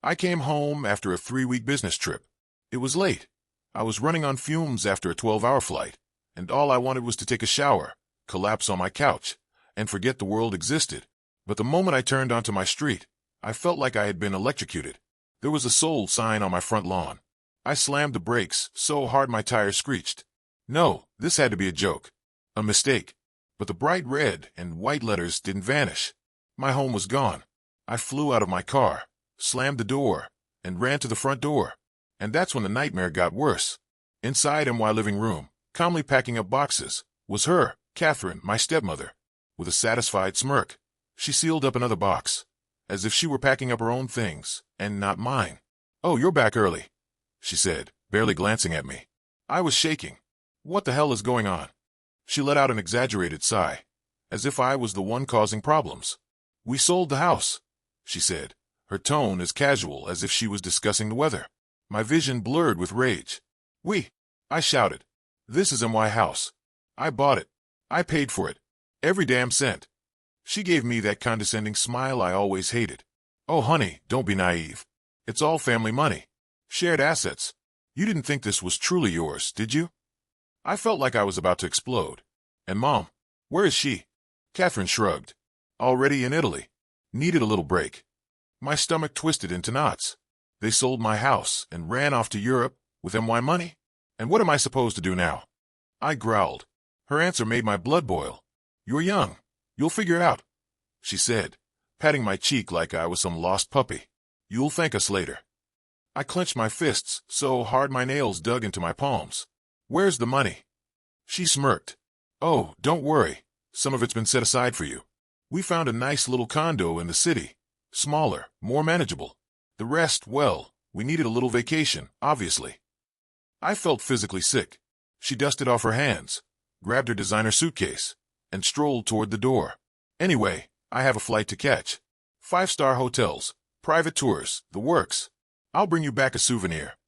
I came home after a 3-week business trip. It was late. I was running on fumes after a 12-hour flight, and all I wanted was to take a shower, collapse on my couch, and forget the world existed. But the moment I turned onto my street, I felt like I had been electrocuted. There was a sold sign on my front lawn. I slammed the brakes so hard my tires screeched. No, this had to be a joke. A mistake. But the bright red and white letters didn't vanish. My home was gone. I flew out of my car, slammed the door, and ran to the front door. And that's when the nightmare got worse. Inside in my living room, calmly packing up boxes, was her, Catherine, my stepmother. With a satisfied smirk, she sealed up another box, as if she were packing up her own things, and not mine. "Oh, you're back early," she said, barely glancing at me. I was shaking. What the hell is going on? She let out an exaggerated sigh, as if I was the one causing problems. "We sold the house," she said, her tone as casual as if she was discussing the weather. My vision blurred with rage. "We," I shouted. "This is my house. I bought it. I paid for it. Every damn cent." She gave me that condescending smile I always hated. "Oh, honey, don't be naive. It's all family money. Shared assets. You didn't think this was truly yours, did you?" I felt like I was about to explode. "And Mom, where is she?" Catherine shrugged. "Already in Italy. Needed a little break." My stomach twisted into knots. They sold my house and ran off to Europe with my money? And what am I supposed to do now? I growled. Her answer made my blood boil. "You're young. You'll figure it out," she said, patting my cheek like I was some lost puppy. "You'll thank us later." I clenched my fists so hard my nails dug into my palms. "Where's the money?" She smirked. "Oh, don't worry. Some of it's been set aside for you. We found a nice little condo in the city. Smaller, more manageable. The rest, well, we needed a little vacation, obviously." I felt physically sick. She dusted off her hands, grabbed her designer suitcase, and strolled toward the door. "Anyway, I have a flight to catch. 5-star hotels, private tours, the works. I'll bring you back a souvenir."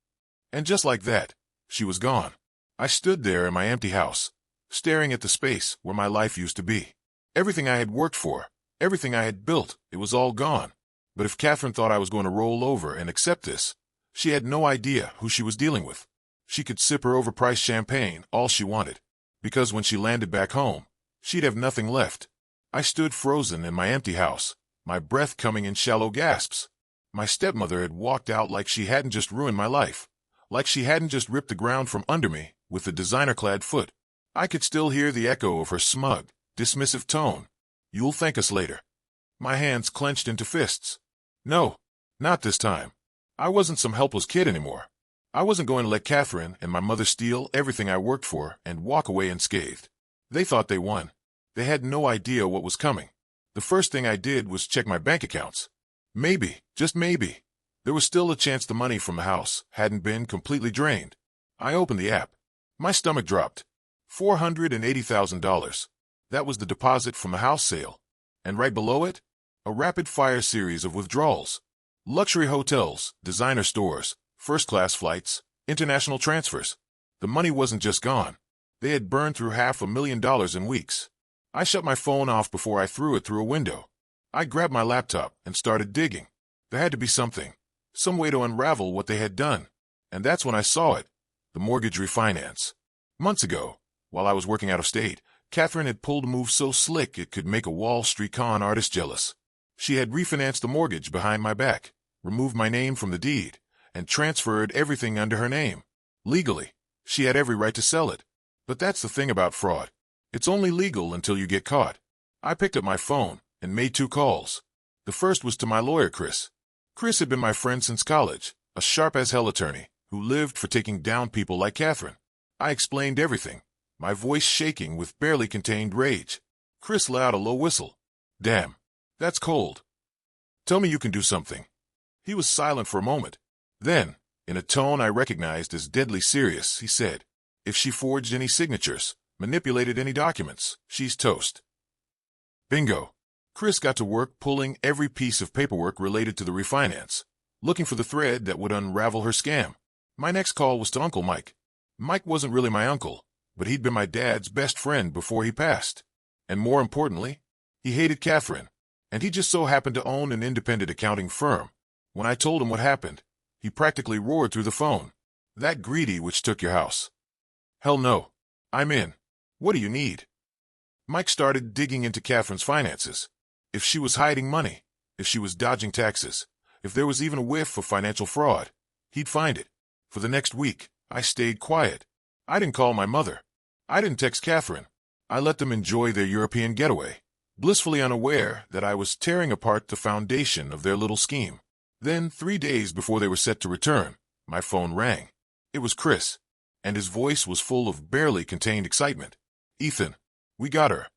And just like that, she was gone. I stood there in my empty house, staring at the space where my life used to be. Everything I had worked for, everything I had built, it was all gone. But if Catherine thought I was going to roll over and accept this, she had no idea who she was dealing with. She could sip her overpriced champagne all she wanted, because when she landed back home, she'd have nothing left. I stood frozen in my empty house, my breath coming in shallow gasps. My stepmother had walked out like she hadn't just ruined my life, like she hadn't just ripped the ground from under me with a designer-clad foot. I could still hear the echo of her smug, dismissive tone. "You'll thank us later." My hands clenched into fists. No, not this time. I wasn't some helpless kid anymore. I wasn't going to let Catherine and my mother steal everything I worked for and walk away unscathed. They thought they won. They had no idea what was coming. The first thing I did was check my bank accounts. Maybe, just maybe, there was still a chance the money from the house hadn't been completely drained. I opened the app. My stomach dropped. $480,000. That was the deposit from the house sale. And right below it, a rapid-fire series of withdrawals. Luxury hotels, designer stores, first-class flights, international transfers. The money wasn't just gone. They had burned through $500,000 in weeks. I shut my phone off before I threw it through a window. I grabbed my laptop and started digging. There had to be something, some way to unravel what they had done. And that's when I saw it, the mortgage refinance. Months ago, while I was working out of state, Catherine had pulled a move so slick it could make a Wall Street con artist jealous. She had refinanced the mortgage behind my back, removed my name from the deed, and transferred everything under her name. Legally, she had every right to sell it. But that's the thing about fraud. It's only legal until you get caught. I picked up my phone and made 2 calls. The first was to my lawyer, Chris. Chris had been my friend since college, a sharp-as-hell attorney who lived for taking down people like Catherine. I explained everything, my voice shaking with barely contained rage. Chris let out a low whistle. "Damn, that's cold. Tell me you can do something." He was silent for a moment. Then, in a tone I recognized as deadly serious, he said, "If she forged any signatures, manipulated any documents, she's toast." Bingo. Chris got to work pulling every piece of paperwork related to the refinance, looking for the thread that would unravel her scam. My next call was to Uncle Mike. Mike wasn't really my uncle, but he'd been my dad's best friend before he passed. And more importantly, he hated Catherine, and he just so happened to own an independent accounting firm, When I told him what happened, he practically roared through the phone. That greedy witch took your house. Hell no. I'm in. What do you need? Mike started digging into Catherine's finances. If she was hiding money, if she was dodging taxes, if there was even a whiff of financial fraud, he'd find it. For the next week, I stayed quiet. I didn't call my mother. I didn't text Catherine. I let them enjoy their European getaway, blissfully unaware that I was tearing apart the foundation of their little scheme. Then, 3 days before they were set to return, my phone rang. It was Chris, and his voice was full of barely contained excitement. Ethan, we got her.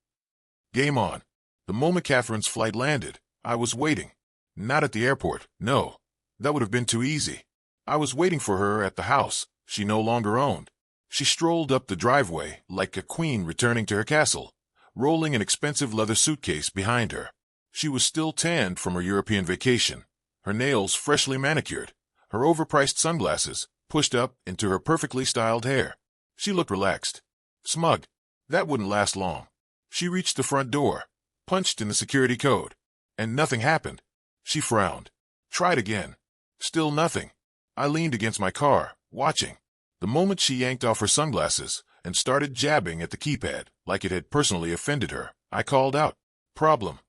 Game on. The moment Catherine's flight landed, I was waiting. Not at the airport, no. That would have been too easy. I was waiting for her at the house she no longer owned. She strolled up the driveway like a queen returning to her castle, rolling an expensive leather suitcase behind her. She was still tanned from her European vacation, her nails freshly manicured, her overpriced sunglasses pushed up into her perfectly styled hair. She looked relaxed, smug. That wouldn't last long. She reached the front door, punched in the security code, and nothing happened. She frowned. Tried again. Still nothing. I leaned against my car, watching. The moment she yanked off her sunglasses and started jabbing at the keypad like it had personally offended her, I called out, "Problem."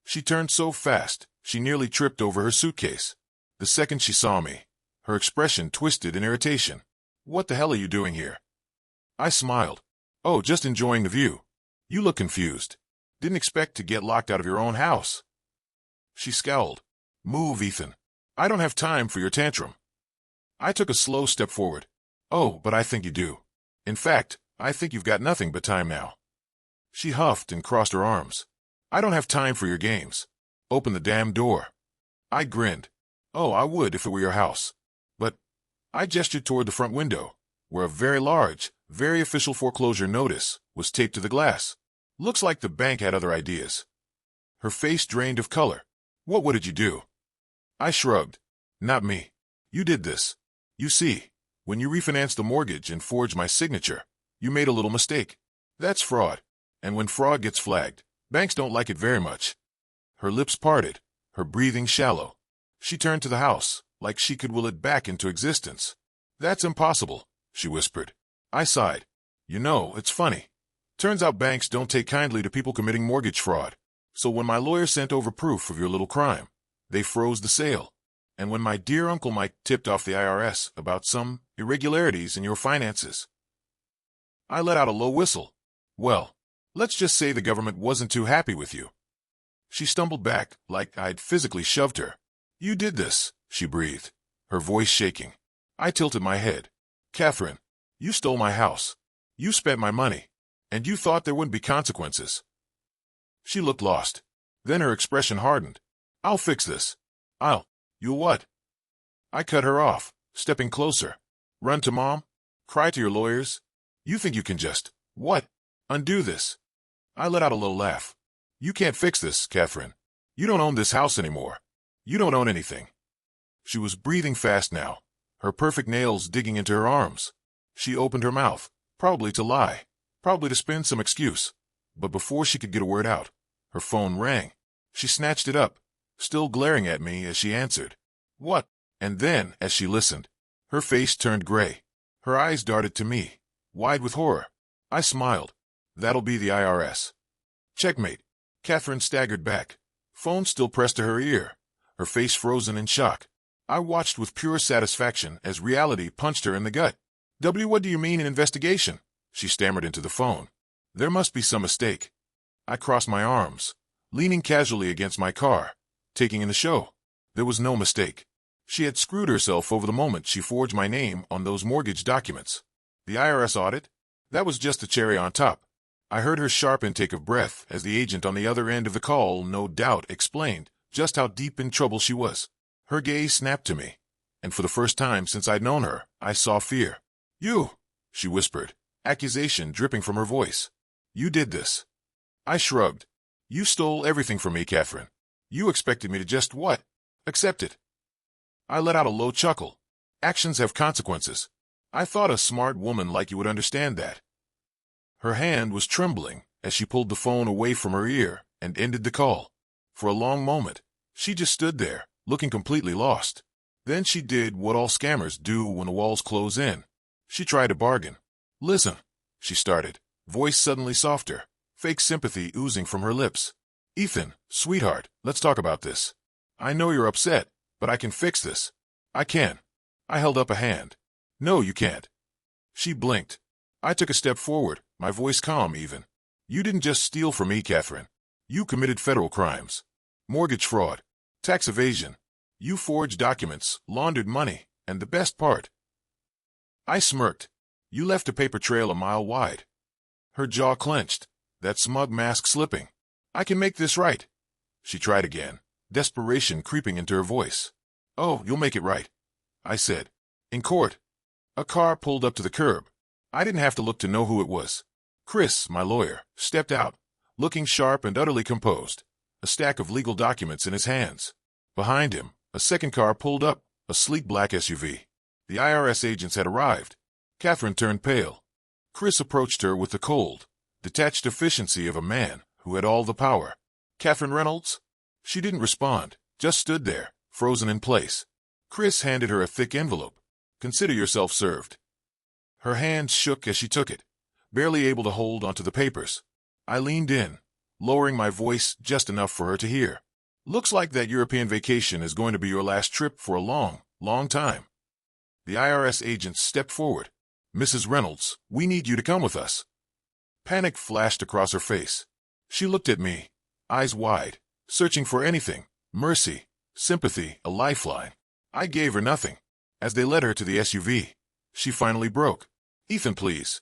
She turned so fast, she nearly tripped over her suitcase. The second she saw me, her expression twisted in irritation. "What the hell are you doing here?" I smiled. "Oh, just enjoying the view. You look confused. Didn't expect to get locked out of your own house." She scowled. "Move, Ethan. I don't have time for your tantrum." I took a slow step forward. "Oh, but I think you do. In fact, I think you've got nothing but time now." She huffed and crossed her arms. "I don't have time for your games. Open the damn door." I grinned. "Oh, I would if it were your house. But—" I gestured toward the front window, where a very large, very official foreclosure notice was taped to the glass. Looks like the bank had other ideas. Her face drained of color. "What did you do?" I shrugged. "Not me. You did this. You see, when you refinanced the mortgage and forged my signature, you made a little mistake. That's fraud. And when fraud gets flagged, banks don't like it very much." Her lips parted, her breathing shallow. She turned to the house, like she could will it back into existence. "That's impossible," she whispered. I sighed. "You know, it's funny. Turns out banks don't take kindly to people committing mortgage fraud. So when my lawyer sent over proof of your little crime, they froze the sale. And when my dear Uncle Mike tipped off the IRS about some irregularities in your finances—" I let out a low whistle. "Well, let's just say the government wasn't too happy with you." She stumbled back, like I'd physically shoved her. "You did this," she breathed, her voice shaking. I tilted my head. "Catherine, you stole my house. You spent my money. And you thought there wouldn't be consequences." She looked lost. Then her expression hardened. "I'll fix this. You'll what?" I cut her off, stepping closer. "Run to Mom? Cry to your lawyers? You think you can just, undo this?" I let out a low laugh. "You can't fix this, Catherine. You don't own this house anymore. You don't own anything." She was breathing fast now, her perfect nails digging into her arms. She opened her mouth, probably to lie, probably to spin some excuse. But before she could get a word out, her phone rang. She snatched it up, still glaring at me as she answered. "What?" And then, as she listened, her face turned gray. Her eyes darted to me, wide with horror. I smiled. "That'll be the IRS." Checkmate. Catherine staggered back, phone still pressed to her ear, her face frozen in shock. I watched with pure satisfaction as reality punched her in the gut. What do you mean an investigation?" she stammered into the phone. "There must be some mistake." I crossed my arms, leaning casually against my car, taking in the show. There was no mistake. She had screwed herself over the moment she forged my name on those mortgage documents. The IRS audit? That was just the cherry on top. I heard her sharp intake of breath as the agent on the other end of the call no doubt explained just how deep in trouble she was. Her gaze snapped to me, and for the first time since I'd known her, I saw fear. "You," she whispered, accusation dripping from her voice. "You did this." I shrugged. "You stole everything from me, Catherine. You expected me to just accept it." I let out a low chuckle. "Actions have consequences. I thought a smart woman like you would understand that." Her hand was trembling as she pulled the phone away from her ear and ended the call. For a long moment, she just stood there, looking completely lost. Then she did what all scammers do when the walls close in. She tried to bargain. "Listen," she started, voice suddenly softer, fake sympathy oozing from her lips. "Ethan, sweetheart, let's talk about this. I know you're upset, but I can fix this. I can." I held up a hand. "No, you can't." She blinked. I took a step forward, my voice calm even. "You didn't just steal from me, Catherine. You committed federal crimes. Mortgage fraud, tax evasion. You forged documents, laundered money, and the best part." I smirked. "You left a paper trail a mile wide." Her jaw clenched, that smug mask slipping. "I can make this right." She tried again, desperation creeping into her voice. "Oh, you'll make it right," I said. "In court." A car pulled up to the curb. I didn't have to look to know who it was. Chris, my lawyer, stepped out, looking sharp and utterly composed, a stack of legal documents in his hands. Behind him, a second car pulled up, a sleek black SUV. The IRS agents had arrived. Catherine turned pale. Chris approached her with the cold, detached efficiency of a man who had all the power. "Catherine Reynolds?" She didn't respond, just stood there, frozen in place. Chris handed her a thick envelope. "Consider yourself served." Her hands shook as she took it, barely able to hold onto the papers. I leaned in, lowering my voice just enough for her to hear. "Looks like that European vacation is going to be your last trip for a long, long time." The IRS agents stepped forward. "Mrs. Reynolds, we need you to come with us." Panic flashed across her face. She looked at me, eyes wide, searching for anything, mercy, sympathy, a lifeline. I gave her nothing. As they led her to the SUV, she finally broke. "Ethan, please."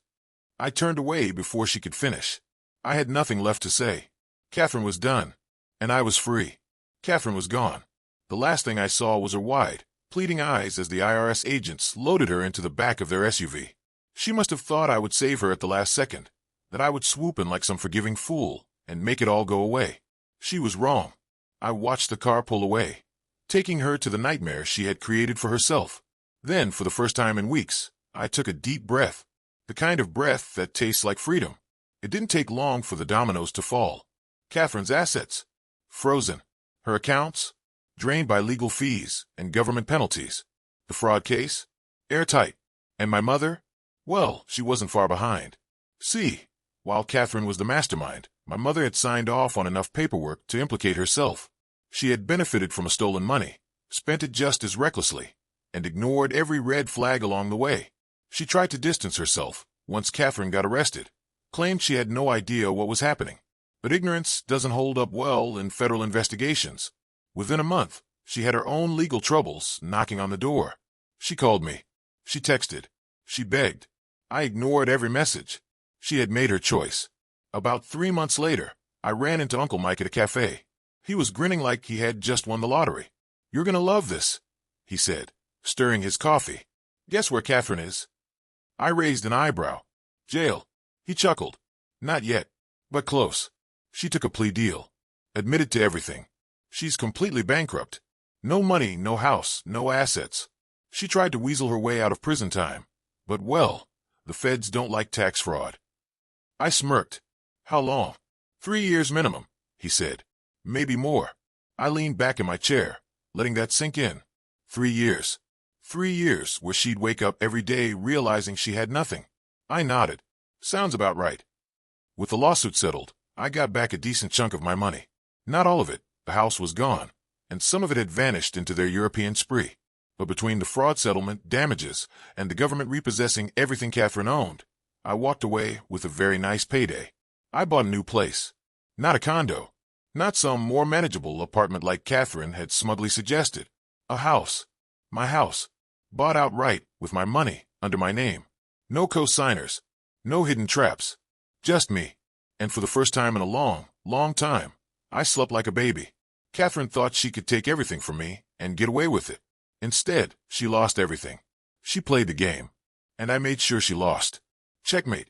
I turned away before she could finish. I had nothing left to say. Catherine was done, and I was free. Catherine was gone. The last thing I saw was her wide, pleading eyes as the IRS agents loaded her into the back of their SUV. She must have thought I would save her at the last second, that I would swoop in like some forgiving fool and make it all go away. She was wrong. I watched the car pull away, taking her to the nightmare she had created for herself. Then, for the first time in weeks, I took a deep breath, the kind of breath that tastes like freedom. It didn't take long for the dominoes to fall. Catherine's assets, frozen. Her accounts, drained by legal fees and government penalties. The fraud case, airtight. And my mother? Well, she wasn't far behind. See, while Catherine was the mastermind, my mother had signed off on enough paperwork to implicate herself. She had benefited from stolen money, spent it just as recklessly, and ignored every red flag along the way. She tried to distance herself once Catherine got arrested, claimed she had no idea what was happening. But ignorance doesn't hold up well in federal investigations. Within a month, she had her own legal troubles knocking on the door. She called me. She texted. She begged. I ignored every message. She had made her choice. About 3 months later, I ran into Uncle Mike at a cafe. He was grinning like he had just won the lottery. "You're gonna love this," he said, stirring his coffee. "Guess where Catherine is?" I raised an eyebrow. "Jail." He chuckled. "Not yet, but close. She took a plea deal. Admitted to everything. She's completely bankrupt. No money, no house, no assets. She tried to weasel her way out of prison time. But, well, the feds don't like tax fraud." I smirked. "How long?" 3 years minimum, he said. "Maybe more." I leaned back in my chair, letting that sink in. 3 years. 3 years where she'd wake up every day realizing she had nothing. I nodded. "Sounds about right." With the lawsuit settled, I got back a decent chunk of my money. Not all of it. The house was gone, and some of it had vanished into their European spree. But between the fraud settlement, damages, and the government repossessing everything Catherine owned, I walked away with a very nice payday. I bought a new place. Not a condo. Not some more manageable apartment like Catherine had smugly suggested. A house. My house. Bought outright, with my money, under my name. No co-signers. No hidden traps. Just me. And for the first time in a long, long time, I slept like a baby. Catherine thought she could take everything from me and get away with it. Instead, she lost everything. She played the game. And I made sure she lost. Checkmate.